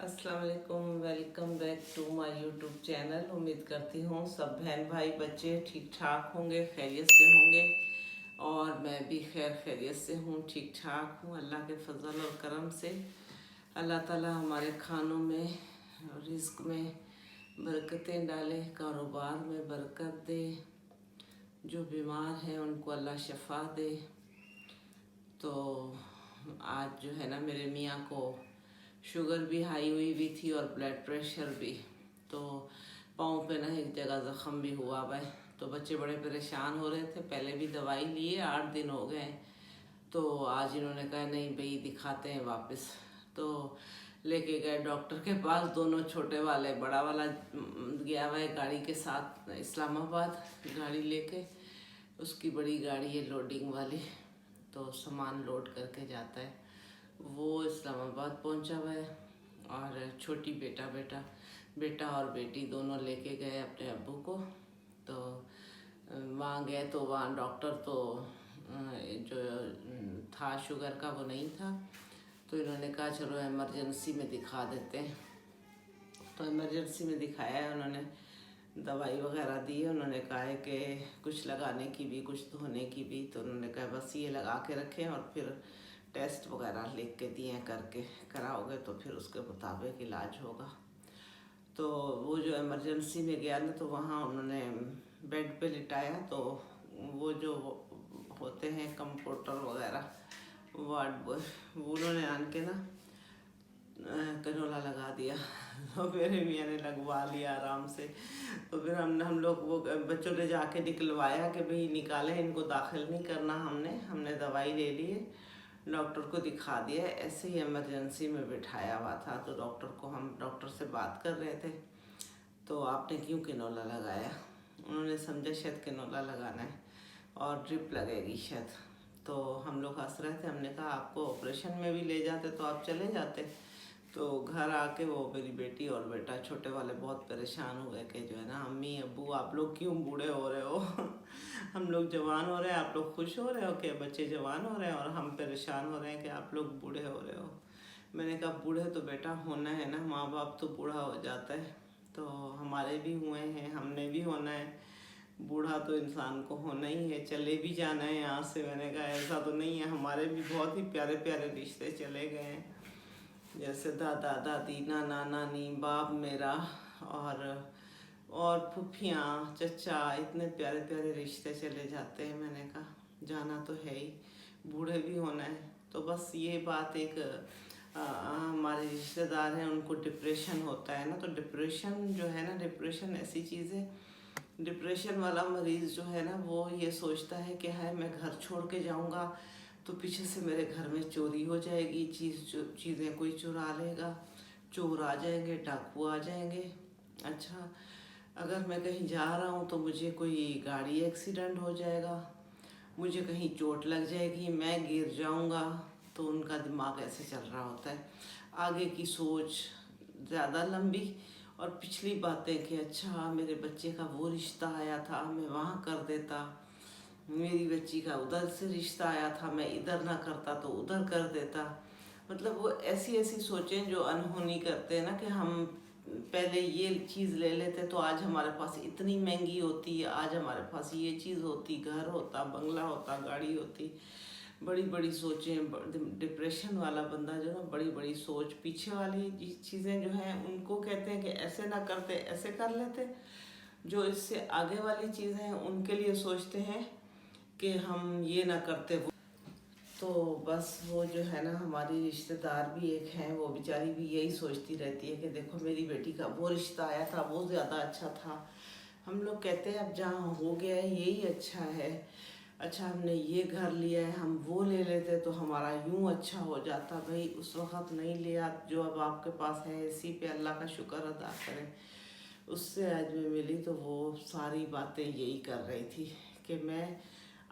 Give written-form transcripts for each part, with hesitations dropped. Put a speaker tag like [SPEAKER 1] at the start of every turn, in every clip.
[SPEAKER 1] अस्सलाम वालेकुम, welcome back to my YouTube channel. उम्मीद करती हूँ सब बहन भाई बच्चे ठीक ठाक होंगे, खैरियत से होंगे और मैं भी खैरियत से हूँ, ठीक ठाक हूँ। अल्लाह के फजल और करम से अल्लाह ताला हमारे खानों में, रिस्क में बरकतें डाले, कारोबार में बरकत दे, जो बीमार हैं उनको अल्लाह शफा दे। तो आज जो है ना, मेरे मियाँ को शुगर भी हाई हुई थी और ब्लड प्रेशर भी। तो पाँव पे ना एक जगह ज़ख़म भी हुआ हुआ है। तो बच्चे बड़े परेशान हो रहे थे, पहले भी दवाई लिए, 8 दिन हो गए। तो आज इन्होंने कहा नहीं भाई दिखाते हैं वापस। तो लेके गए डॉक्टर के पास। दोनों छोटे वाले, बड़ा वाला गया हुआ है गाड़ी के साथ इस्लामाबाद, गाड़ी लेके। उसकी बड़ी गाड़ी है लोडिंग वाली, तो सामान लोड करके जाता है। वो इस्लामाबाद पहुंचा हुआ है और छोटी बेटा और बेटी दोनों लेके गए अपने अब्बू को। तो वहाँ गए तो वहाँ डॉक्टर तो जो था शुगर का वो नहीं था। तो इन्होंने कहा चलो इमरजेंसी में दिखा देते हैं। तो इमरजेंसी में दिखाया है उन्होंने, दवाई वगैरह दी है। उन्होंने कहा है कि कुछ लगाने की भी, कुछ धोने की भी। तो उन्होंने कहा बस ये लगा के रखें और फिर टेस्ट वगैरह लिख के दिए, करके कराओगे तो फिर उसके मुताबिक इलाज होगा। तो वो जो इमरजेंसी में गया ना, तो वहाँ उन्होंने बेड पे लिटाया। तो वो जो होते हैं कंपाउंडर वगैरह, वार्ड बॉय, वो उन्होंने आन के ना कनोला लगा दिया। तो मेरे मियाँ ने लगवा लिया आराम से। तो फिर हम लोग वो बच्चों ने जाके निकलवाया कि भाई निकालें, इनको दाखिल नहीं करना। हमने दवाई ले ली है, डॉक्टर को दिखा दिया। ऐसे ही इमरजेंसी में बिठाया हुआ था। तो डॉक्टर से बात कर रहे थे, तो आपने क्यों किनोला लगाया? उन्होंने समझा शायद किनोला लगाना है और ड्रिप लगेगी शायद। तो हम लोग हंस रहे थे। हमने कहा आपको ऑपरेशन में भी ले जाते तो आप चले जाते। तो घर आके वो मेरी बेटी और बेटा छोटे वाले बहुत परेशान हुए कि जो है ना, अम्मी अब्बू आप लोग क्यों बूढ़े हो रहे हो? हम लोग जवान हो रहे हैं, आप लोग खुश हो रहे हो कि बच्चे जवान हो रहे हैं, और हम परेशान हो रहे हैं कि आप लोग बूढ़े हो रहे हो। मैंने कहा बूढ़े तो बेटा होना है ना, माँ बाप तो बूढ़ा हो जाता है। तो हमारे भी हुए हैं, हमने भी होना है। बूढ़ा तो इंसान को होना ही है, चले भी जाना है यहाँ से। मैंने कहा ऐसा तो नहीं है, हमारे भी बहुत ही प्यारे प्यारे रिश्ते चले गए हैं। जैसे दादा दादी, नाना नानी, बाप मेरा और फूफियाँ चचा, इतने प्यारे प्यारे रिश्ते चले जाते हैं। मैंने कहा जाना तो है ही, बूढ़े भी होना है। तो बस ये बात एक हमारे रिश्तेदार हैं, उनको डिप्रेशन होता है ना। तो डिप्रेशन जो है ना, डिप्रेशन ऐसी चीज़ है, डिप्रेशन वाला मरीज़ जो है ना, वो ये सोचता है कि हाय मैं घर छोड़ के जाऊंगा तो पीछे से मेरे घर में चोरी हो जाएगी, चीज़ें कोई चुरा लेगा, चोर आ जाएंगे, डाकू आ जाएंगे। अच्छा, अगर मैं कहीं जा रहा हूँ तो मुझे कोई गाड़ी एक्सीडेंट हो जाएगा, मुझे कहीं चोट लग जाएगी, मैं गिर जाऊँगा। तो उनका दिमाग ऐसे चल रहा होता है। आगे की सोच ज़्यादा लंबी और पिछली बातें कि अच्छा मेरे बच्चे का वो रिश्ता आया था, मैं वहाँ कर देता, मेरी बच्ची का उधर से रिश्ता आया था, मैं इधर ना करता तो उधर कर देता। मतलब वो ऐसी ऐसी सोचें जो अनहोनी करते हैं ना, कि हम पहले ये चीज़ ले लेते तो आज हमारे पास इतनी महंगी होती, आज हमारे पास ये चीज़ होती, घर होता, बंगला होता, गाड़ी होती। बड़ी बड़ी सोचें। डिप्रेशन वाला बंदा जो ना, बड़ी बड़ी सोच, पीछे वाली चीज़ें जो हैं उनको कहते हैं कि ऐसे ना करते, ऐसे कर लेते। जो इससे आगे वाली चीज़ें हैं उनके लिए सोचते हैं कि हम ये ना करते वो। तो बस वो जो है ना, हमारी रिश्तेदार भी एक हैं, वो बेचारी भी यही सोचती रहती है कि देखो मेरी बेटी का वो रिश्ता आया था, वो ज़्यादा अच्छा था। हम लोग कहते हैं अब जहाँ हो गया है यही अच्छा है। अच्छा हमने ये घर लिया है, हम वो ले लेते तो हमारा यूँ अच्छा हो जाता। भाई उस वक़्त नहीं लिया, जो अब आपके पास है इसी पे अल्लाह का शुक्र अदा करें। उससे आज मैं मिली तो वो सारी बातें यही कर रही थी कि मैं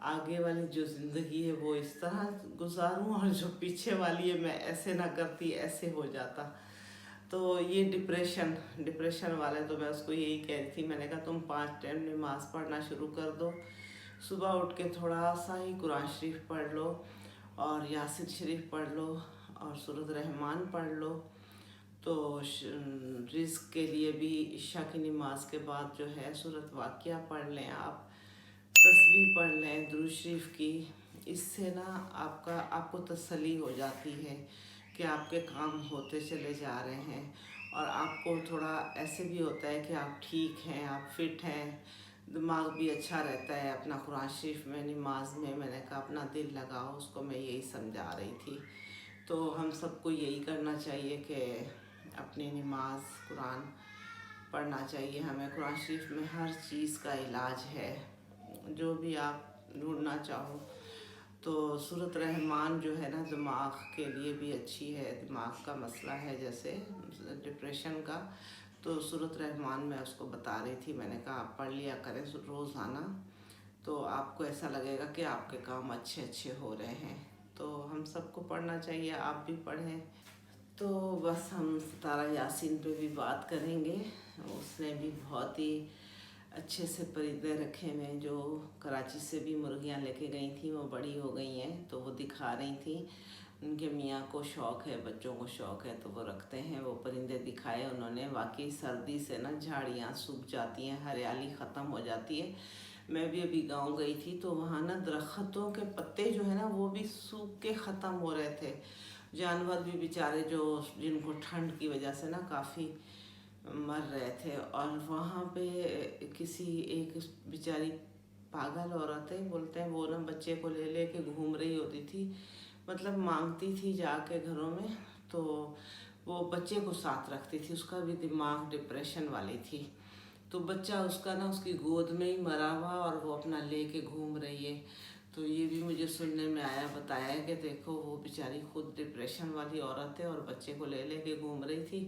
[SPEAKER 1] आगे वाली जो ज़िंदगी है वो इस तरह गुजारूं, और जो पीछे वाली है मैं ऐसे ना करती, ऐसे हो जाता। तो ये डिप्रेशन वाले, तो मैं उसको यही कह रही थी। मैंने कहा तुम 5 टाइम नमाज़ पढ़ना शुरू कर दो, सुबह उठ के थोड़ा सा ही कुरान शरीफ पढ़ लो और यासिन शरीफ पढ़ लो और सूरत रहमान पढ़ लो। تو رزق کے لیے بھی عشاء کی نماز کے بعد جو ہے سورۃ واقعہ پڑھ لیں آپ، تسبیح پڑھ لیں درود شریف کی. اس سے نا آپ کو تسلی ہو جاتی ہے کہ آپ کے کام ہوتے چلے جا رہے ہیں، اور آپ کو تھوڑا ایسے بھی ہوتا ہے کہ آپ ٹھیک ہیں، آپ فٹ ہیں، دماغ بھی اچھا رہتا ہے. اپنا قرآن شریف میں نماز میں نے کہا اپنا دل لگاؤ، اس کو میں یہی سمجھا رہی تھی. تو ہم سب کو یہی کرنا چاہیے کہ اپنی نماز قرآن پڑھنا چاہیے. ہمیں قرآن شریف میں ہر چیز کا علاج ہے، جو بھی آپ ڈھونڈنا چاہو. تو سورۃ رحمان جو ہے نا دماغ کے لیے بھی اچھی ہے. دماغ کا مسئلہ ہے جیسے ڈپریشن کا، تو سورۃ رحمان میں اس کو بتا رہی تھی. میں نے کہا آپ پڑھ لیا کریں روزانہ، تو آپ کو ایسا لگے گا کہ آپ کے کام اچھے ہو رہے ہیں. تو ہم سب کو پڑھنا چاہیے، آپ بھی پڑھیں. تو بس ہم ستارہ یاسین پہ بھی بات کریں گے. اس نے بھی بہت ہی اچھے سے پرندے رکھے ہوئے ہیں. جو کراچی سے بھی مرغیاں لے کے گئی تھیں، وہ بڑی ہو گئی ہیں تو وہ دکھا رہی تھیں. ان کے میاں کو شوق ہے، بچوں کو شوق ہے، تو وہ رکھتے ہیں. وہ پرندے دکھائے انہوں نے. واقعی سردی سے نا جھاڑیاں سوکھ جاتی ہیں، ہریالی ختم ہو جاتی ہے. میں بھی ابھی گاؤں گئی تھی تو وہاں نا درختوں کے پتے جو ہے نا وہ بھی سوکھ کے ختم ہو رہے تھے. جانور بھی بیچارے جن کو ٹھنڈ کی وجہ سے نا کافی مر رہے تھے. اور وہاں پہ ایک بیچاری پاگل عورت ہے، بولتے ہیں وہ نا بچے کو لے لے کے گھوم رہی ہوتی تھی، مطلب مانگتی تھی جا کے گھروں میں، تو وہ بچے کو ساتھ رکھتی تھی. اس کا بھی دماغ ڈپریشن والی تھی، تو بچہ اس کا نا اس کی گود میں ہی مرا ہوا اور وہ اپنا لے کے گھوم رہی ہے. تو یہ بھی مجھے سننے میں بتایا ہے کہ دیکھو وہ بیچاری خود ڈپریشن والی عورت ہے اور بچے کو لے لے کے گھوم رہی تھی.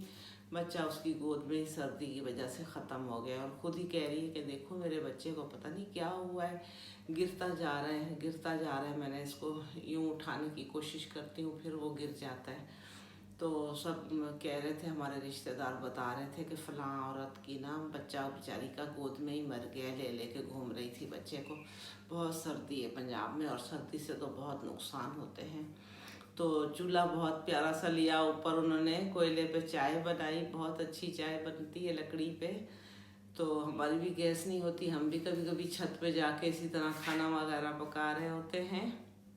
[SPEAKER 1] بچہ اس کی گود میں ہی سردی کی وجہ سے ختم ہو گیا، اور خود ہی کہہ رہی ہے کہ دیکھو میرے بچے کو پتہ نہیں کیا ہوا ہے، گرتا جا رہا ہے. میں نے اس کو یوں اٹھانے کی کوشش کرتی ہوں، پھر وہ گر جاتا ہے. تو سب کہہ رہے تھے، ہمارے رشتہ دار بتا رہے تھے کہ فلاں عورت کی نا بچہ بیچاری کا گود میں ہی مر گیا، لے لے کے گھوم رہی تھی بچے کو. بہت سردی ہے پنجاب میں، اور سردی سے تو بہت نقصان ہوتے ہیں. تو چولہا بہت پیارا سا لیا، اوپر انہوں نے کوئلے پہ چائے بنائی. بہت اچھی چائے بنتی ہے لکڑی پہ. تو ہماری بھی گیس نہیں ہوتی، ہم بھی کبھی کبھی چھت پہ جا کے اسی طرح کھانا وغیرہ پکا رہے ہوتے ہیں.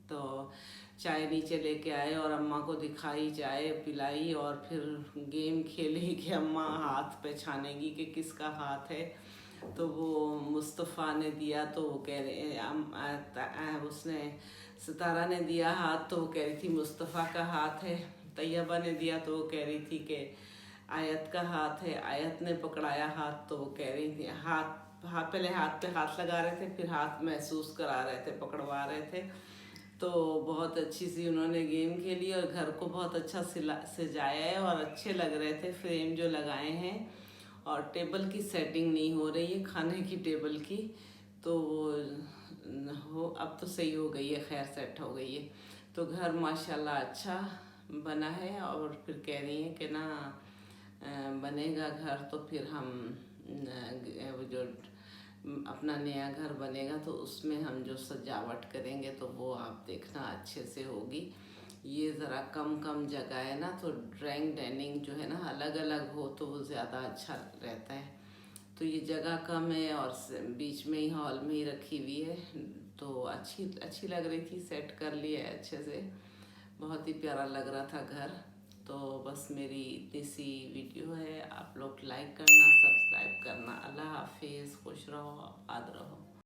[SPEAKER 1] تو چائے نیچے لے کے آئے اور اماں کو دکھائی، چائے پلائی، اور پھر گیم کھیلی کہ اماں ہاتھ پہ چھانے گی کہ کس کا ہاتھ ہے. تو وہ مصطفیٰ نے دیا تو وہ کہہ رہے اس نے ستارہ نے دیا ہاتھ تو وہ کہہ رہی تھی مصطفیٰ کا ہاتھ ہے. طیبہ نے دیا تو وہ کہہ رہی تھی کہ آیت کا ہاتھ ہے. آیت نے پکڑایا ہاتھ تو وہ کہہ رہی تھی پہلے ہاتھ پہ ہاتھ لگا رہے تھے، پھر ہاتھ محسوس کرا رہے تھے، پکڑوا رہے تھے. تو بہت اچھی سی انہوں نے گیم کھیلی، اور گھر کو بہت اچھا سجایا ہے، اور اچھے لگ رہے تھے فریم جو لگائے ہیں. اور ٹیبل کی سیٹنگ نہیں ہو رہی ہے، کھانے کی ٹیبل کی، تو وہ اب تو صحیح ہو گئی ہے، خیر سیٹ ہو گئی ہے. تو گھر ماشاءاللہ اچھا بنا ہے. اور پھر کہہ رہی ہیں کہ نا بنے گا گھر تو پھر ہم جو اپنا نیا گھر بنے گا تو اس میں ہم جو سجاوٹ کریں گے تو وہ آپ دیکھنا اچھے سے ہوگی. یہ ذرا کم جگہ ہے نا، تو ڈرائنگ ڈائننگ جو ہے نا الگ الگ ہو تو وہ زیادہ اچھا رہتا ہے. تو یہ جگہ کم ہے اور بیچ میں ہی ہال میں ہی رکھی ہوئی ہے، تو اچھی لگ رہی تھی. سیٹ کر لی ہے اچھے سے، بہت ہی پیارا لگ رہا تھا گھر. تو بس میری اتنی سی ویڈیو ہے، آپ لوگ لائک کرنا، سبسکرائب کرنا. اللہ حافظ، خوش رہو، آباد رہو.